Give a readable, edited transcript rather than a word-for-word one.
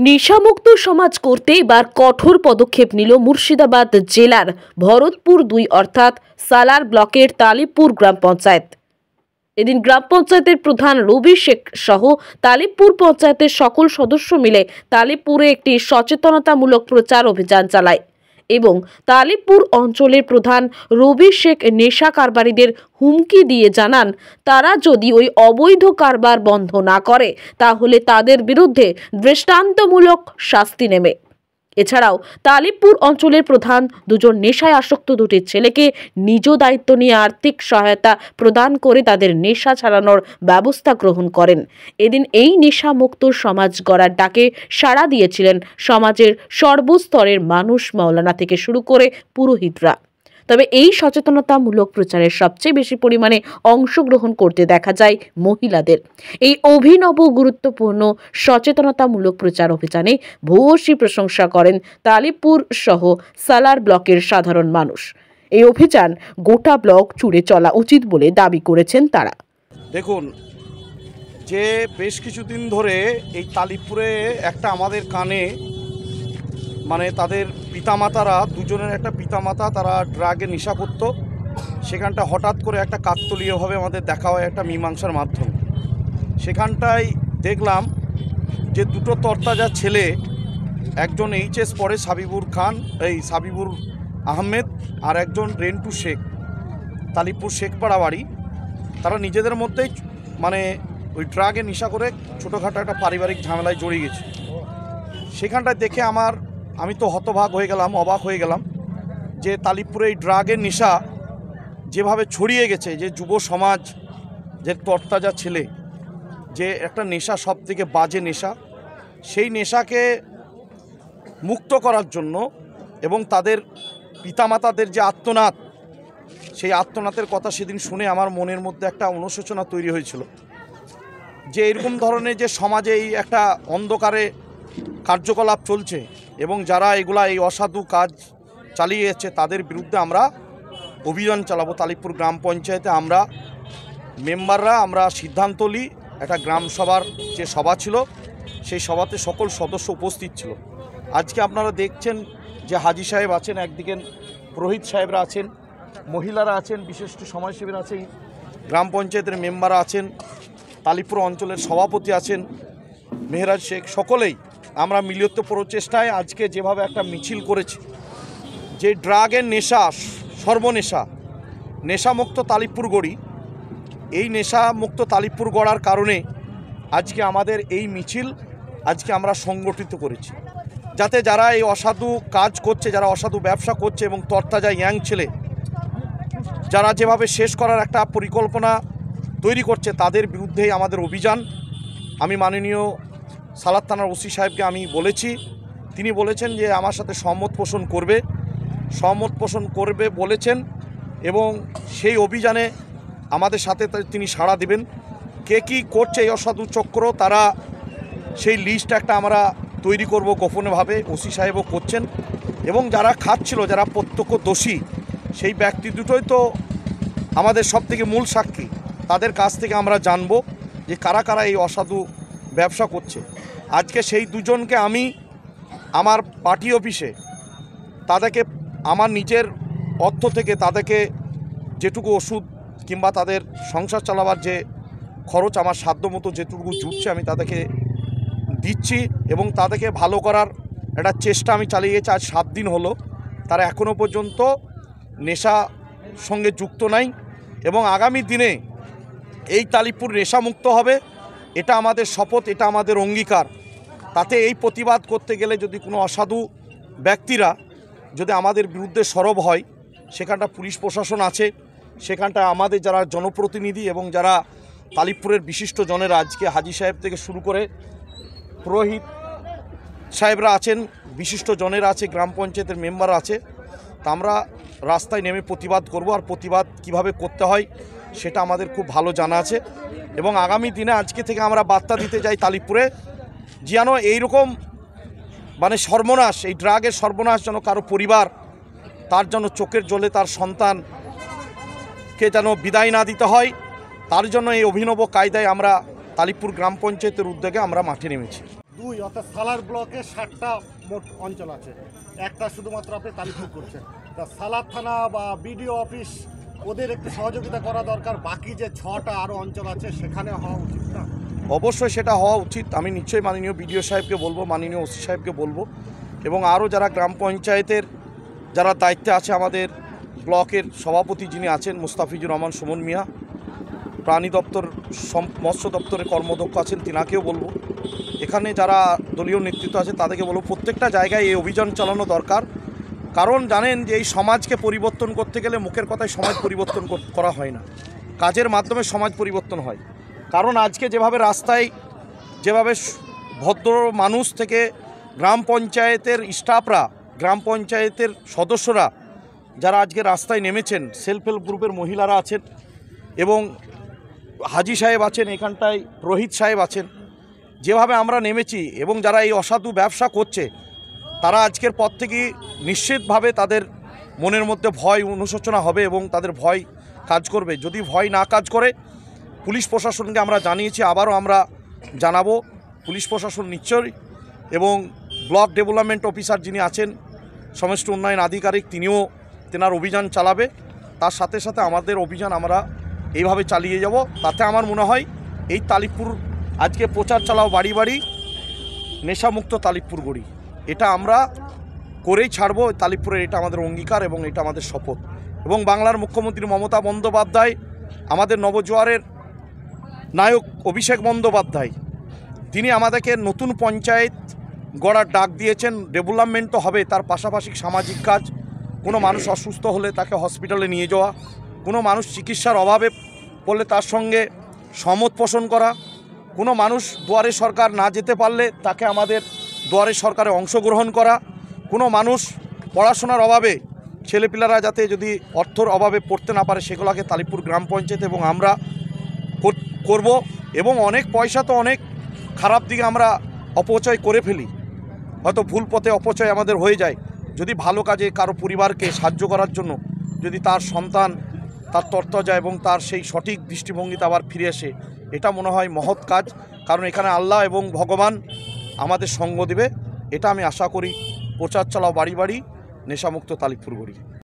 নেশামুক্ত সমাজ করতে এবার কঠোর পদক্ষেপ নিল মুর্শিদাবাদ জেলার ভরতপুর ২ অর্থাৎ সালার ব্লকের তালিবপুর গ্রাম পঞ্চায়েত। এদিন গ্রাম পঞ্চায়েতের প্রধান রবি শেখ সহ তালিবপুর পঞ্চায়েতের সকল সদস্য মিলে তালিবপুরে একটি সচেতনতামূলক প্রচার অভিযান চালায় এবং তালিবপুর অঞ্চলের প্রধান রবি শেখ নেশা কারবারিদের হুমকি দিয়ে জানান, তারা যদি ওই অবৈধ কারবার বন্ধ না করে তাহলে তাদের বিরুদ্ধে দৃষ্টান্তমূলক শাস্তি নেবে। এছাড়াও তালিবপুর অঞ্চলের প্রধান দুজন নেশায় আসক্ত দুটি ছেলেকে নিজ দায়িত্ব নিয়ে আর্থিক সহায়তা প্রদান করে তাদের নেশা ছাড়ানোর ব্যবস্থা গ্রহণ করেন। এদিন এই নেশামুক্ত সমাজ গড়ার ডাকে সাড়া দিয়েছিলেন সমাজের সর্বস্তরের মানুষ, মাওলানা থেকে শুরু করে পুরোহিতরা। তবে এই সচেতনতামূলক প্রচারের সবচেয়ে বেশি পরিমাণে অংশগ্রহণ করতে দেখা যায় মহিলাদের। এই অভিনব গুরুত্বপূর্ণ সচেতনতামূলক প্রচার অভিযানে ভূয়সী প্রশংসা করেন তালিবপুর সহ সালার ব্লকের সাধারণ মানুষ। এই অভিযান গোটা ব্লক জুড়ে চলা উচিত বলে দাবি করেছেন তারা। দেখুন, যে বেশ কিছুদিন ধরে এই তালিবপুরে একটা আমাদের কানে তাদের পিতামাতারা, দুজনের একটা পিতামাতা তারা ড্রাগে নেশা করতো, সেখানটা হঠাৎ করে একটা কাকতালীয়ভাবে আমাদের দেখা হয় একটা মীমাংসার মাধ্যমে। সেখানটায় দেখলাম যে দুটো তরতাজা ছেলে, একজন এইচএস পড়ে সাবিবুর আহমেদ, আর একজন রেন্টু শেখ, তালিবপুর শেখপাড়া বাড়ি, তারা নিজেদের মধ্যেই ওই ড্রাগে নেশা করে ছোটোখাটো একটা পারিবারিক ঝামেলায় জড়িয়ে গেছে। সেখানটায় দেখে আমি তো হতবাক হয়ে গেলাম, অবাক হয়ে গেলাম যে তালিবপুরে এই ড্রাগের নেশা যেভাবে ছড়িয়ে গেছে, যে যুব সমাজ, যে তরতাজা ছেলে, যে একটা নেশা সবথেকে বাজে নেশা, সেই নেশাকে মুক্ত করার জন্য এবং তাদের পিতামাতাদের যে আত্মনাদ, সেই আত্মনাদের কথা সেদিন শুনে আমার মনের মধ্যে একটা অনুশোচনা তৈরি হয়েছিল যে এরকম ধরনের যে সমাজে এই একটা অন্ধকারে কার্যকলাপ চলছে এবং যারা এই অসাধু কাজ চালিয়ে যাচ্ছে তাদের বিরুদ্ধে আমরা অভিযান চালাবো। তালিবপুর গ্রাম পঞ্চায়েতে আমরা মেম্বাররা আমরা সিদ্ধান্ত নিই, একটা গ্রাম সভার যে সভা ছিল সেই সভাতে সকল সদস্য উপস্থিত ছিল। আজকে আপনারা দেখছেন যে হাজি সাহেব আছেন, একদিকে পুরোহিত সাহেবরা আছেন, মহিলারা আছেন, বিশিষ্ট সমাজসেবীরা আছেন, গ্রাম পঞ্চায়েতের মেম্বাররা আছেন, তালিবপুর অঞ্চলের সভাপতি আছেন মেহরাজ শেখ, সকলেই আমরা মিলিত প্রচেষ্টায় আজকে যেভাবে একটা মিছিল করেছি, যে ড্রাগের নেশা, সর্বনেশা, নেশামুক্ত তালিবপুর গড়ি, এই নেশামুক্ত তালিবপুর গড়ার কারণে আজকে আমাদের এই মিছিল আজকে আমরা সংগঠিত করেছি, যাতে যারা এই অসাধু কাজ করছে, যারা অসাধু ব্যবসা করছে এবং তরতাজা ইয়াং ছেলে যারা যেভাবে শেষ করার একটা পরিকল্পনা তৈরি করছে, তাদের বিরুদ্ধেই আমাদের অভিযান। আমি মাননীয় সালার থানার ওসি সাহেবকে আমি বলেছি, তিনি বলেছেন যে আমার সাথে সহমত পোষণ করবে বলেছেন এবং সেই অভিযানে আমাদের সাথে তিনি সাড়া দেবেন। কে কী করছে এই অসাধু চক্র, তারা সেই লিস্ট একটা আমরা তৈরি করব গোপনভাবে, ওসি সাহেবও করছেন, এবং যারা খাচ্ছিল, যারা প্রত্যক্ষ দোষী, সেই ব্যক্তি দুটোই তো আমাদের সবথেকে মূল সাক্ষী, তাদের কাছ থেকে আমরা জানব যে কারা কারা এই অসাধু ব্যবসা করছে। আজকে সেই দুজনকে আমি আমার পার্টি অফিসে তাদেরকে আমার নিজের অর্থ থেকে তাদেরকে যেটুকু ওষুধ কিংবা তাদের সংসার চালাবার যে খরচ আমার সাধ্যমতো যেটুকু জুটছে আমি তাদেরকে দিচ্ছি এবং তাদেরকে ভালো করার একটা চেষ্টা আমি চালিয়ে গেছি। আজ 7 দিন হলো, তারা এখনও পর্যন্ত নেশা সঙ্গে যুক্ত নাই এবং আগামী দিনে এই তালিবপুর নেশামুক্ত হবে, এটা আমাদের শপথ, এটা আমাদের অঙ্গীকার। তাতে এই প্রতিবাদ করতে গেলে যদি কোনো অসাধু ব্যক্তিরা যদি আমাদের বিরুদ্ধে সরব হয়, সেখানটা পুলিশ প্রশাসন আছে, সেখানটা আমাদের যারা জনপ্রতিনিধি এবং যারা তালিবপুরের বিশিষ্ট জনেরা, আজকে হাজি সাহেব থেকে শুরু করে পুরোহিত সাহেবরা আছেন, বিশিষ্ট জনেরা আছে, গ্রাম পঞ্চায়েতের মেম্বার আছে, তা আমরা রাস্তায় নেমে প্রতিবাদ করব। আর প্রতিবাদ কিভাবে করতে হয় সেটা আমাদের খুব ভালো জানা আছে এবং আগামী দিনে আজকে থেকে আমরা বার্তা দিতে যাই তালিবপুরে, যেন এইরকম সর্বনাশ, এই ড্রাগের সর্বনাশ যেন কারো পরিবার, তার যেন চোখের জলে তার সন্তানকে যেন বিদায় না দিতে হয়, তার জন্য এই অভিনব কায়দায় আমরা তালিবপুর গ্রাম পঞ্চায়েতের উদ্যোগে আমরা মাঠে নেমেছি। 2 অর্থাৎ সালার ব্লকে 7টা মোট অঞ্চল আছে, একটা শুধুমাত্র আপনি তালিপুর করছেন। তা সালার থানা বা বিডিও অফিস ওদের একটু সহযোগিতা করা দরকার, বাকি যে 6টা আরও অঞ্চল আছে সেখানে হওয়া উচিত না? অবশ্যই সেটা হওয়া উচিত। আমি নিশ্চয়ই মাননীয় বিডিও সাহেবকে বলবো, মাননীয় ওসি সাহেবকে বলবো, এবং আরও যারা গ্রাম পঞ্চায়েতের যারা দায়িত্বে আছে, আমাদের ব্লকের সভাপতি যিনি আছেন মুস্তাফিজুর রহমান সুমন মিয়া, প্রাণী দপ্তর মৎস্য দপ্তরের কর্মদক্ষ আছেন তিনাকেও বলবো, এখানে যারা দলীয় নেতৃত্ব আছে তাদেরকে বলবো প্রত্যেকটা জায়গায় এই অভিযান চালানো দরকার। কারণ জানেন যে এই সমাজকে পরিবর্তন করতে গেলে মুখের কথায় সমাজ পরিবর্তন করা হয় না, কাজের মাধ্যমে সমাজ পরিবর্তন হয়। কারণ আজকে যেভাবে রাস্তায় যেভাবে ভদ্র মানুষ থেকে গ্রাম পঞ্চায়েতের স্টাফরা, গ্রাম পঞ্চায়েতের সদস্যরা যারা আজকে রাস্তায় নেমেছেন, সেলফ হেল্প গ্রুপের মহিলারা আছেন এবং হাজি সাহেব আছেন, এখানটায় রোহিত সাহেব আছেন, যেভাবে আমরা নেমেছি এবং যারা এই অসাধু ব্যবসা করছে তারা আজকের পর থেকে নিশ্চিতভাবে তাদের মনের মধ্যে ভয় অনুশোচনা হবে এবং তাদের ভয় কাজ করবে। যদি ভয় না কাজ করে, পুলিশ প্রশাসনকে আমরা জানিয়েছি, আবারও আমরা জানাবো, পুলিশ প্রশাসন নিশ্চয়ই এবং ব্লক ডেভেলপমেন্ট অফিসার যিনি আছেন সমষ্টি উন্নয়ন আধিকারিক তিনিও তেনার অভিযান চালাবে। তার সাথে সাথে আমাদের অভিযান আমরা এইভাবে চালিয়ে যাব। তাতে আমার মনে হয় এই তালিপুর আজকে প্রচার চালাও বাড়ি বাড়ি নেশামুক্ত তালিপুর গড়ি, এটা আমরা করেই ছাড়বো। তালিপুরের এটা আমাদের অঙ্গীকার এবং এটা আমাদের শপথ। এবং বাংলার মুখ্যমন্ত্রী মমতা বন্দ্যোপাধ্যায়, আমাদের নবজোয়ারের নায়ক অভিষেক বন্দ্যোপাধ্যায়, তিনি আমাদেরকে নতুন পঞ্চায়েত গড়ার ডাক দিয়েছেন। ডেভেলপমেন্ট তো হবে, তার পাশাপাশি সামাজিক কাজ, কোনো মানুষ অসুস্থ হলে তাকে হসপিটালে নিয়ে যাওয়া, কোনো মানুষ চিকিৎসার অভাবে পড়লে তার সঙ্গে সমত পোষণ করা, কোনো মানুষ দুয়ারে সরকার না যেতে পারলে তাকে আমাদের দুয়ারে সরকারে অংশগ্রহণ করা, কোনো মানুষ পড়াশোনার অভাবে ছেলেপিলারা যাতে যদি অর্থর অভাবে পড়তে না পারে সেগুলোকে তালিপুর গ্রাম পঞ্চায়েত এবং আমরা করব। এবং অনেক পয়সা তো অনেক খারাপ দিকে আমরা অপচয় করে ফেলি, হয়তো ভুল পথে অপচয় আমাদের হয়ে যায়। যদি ভালো কাজে কারো পরিবারকে সাহায্য করার জন্য যদি তার সন্তান তার তরতাজা এবং তার সেই সঠিক দৃষ্টিভঙ্গিতে আবার ফিরে আসে, এটা মনে হয় মহৎ কাজ। কারণ এখানে আল্লাহ এবং ভগবান আমাদের সঙ্গ দেবে, এটা আমি আশা করি। প্রচার চালাও বাড়ি বাড়ি নেশামুক্ত তালিপুর গড়ি।